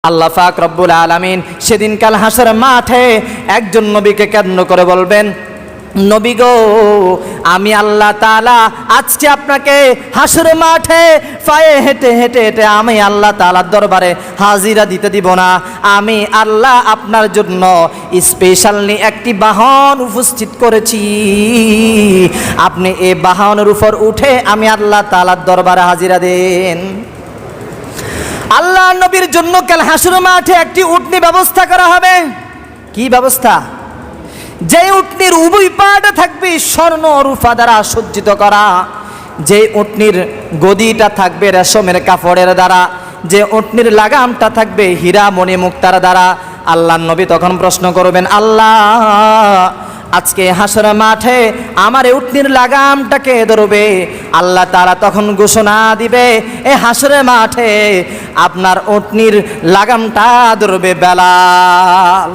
আল্লাহ পাক রব্বুল আলামিন সেদিন কাল হাসর মাঠে একজন নবীকে কেন্দ্র করে বলবেন, নবী গো, আমি আল্লাহ তাআলা আজকে আপনাকে হাসর মাঠে পায়ে হেঁটে হেঁটে হেঁটে আমি আল্লাহ তাআলার দরবারে হাজিরা দিতে দিব না। আমি আল্লাহ আপনার জন্য স্পেশালি একটি বাহন উপস্থিত করেছি। আপনি এই বাহনের উপর উঠে আমি আল্লাহ তাআলার দরবারে হাজিরা দেন। আল্লাহ নবীর জন্য কাল হাসর মাঠে একটি উটনি ব্যবস্থা করা হবে। কি ব্যবস্থা? যে উটনির উভয় পাড়ে থাকবে স্বর্ণ রূপা দ্বারা সজ্জিত করা, যে উটনির গদিটা থাকবে রেশমের কাপড়ের দ্বারা, যে উটনির লাগামটা থাকবে হীরা মণি মুক্তার দ্বারা। আল্লাহ নবী তখন প্রশ্ন করবেন, আল্লাহ আজকে হাসর মাঠে আমার উটনির লাগামটাকে ধরবে? আল্লাহ তাআলা তখন ঘোষণা দিবে, এ হাসরের মাঠে আপনার উটনির লাগামটা ধরবে বেলাল।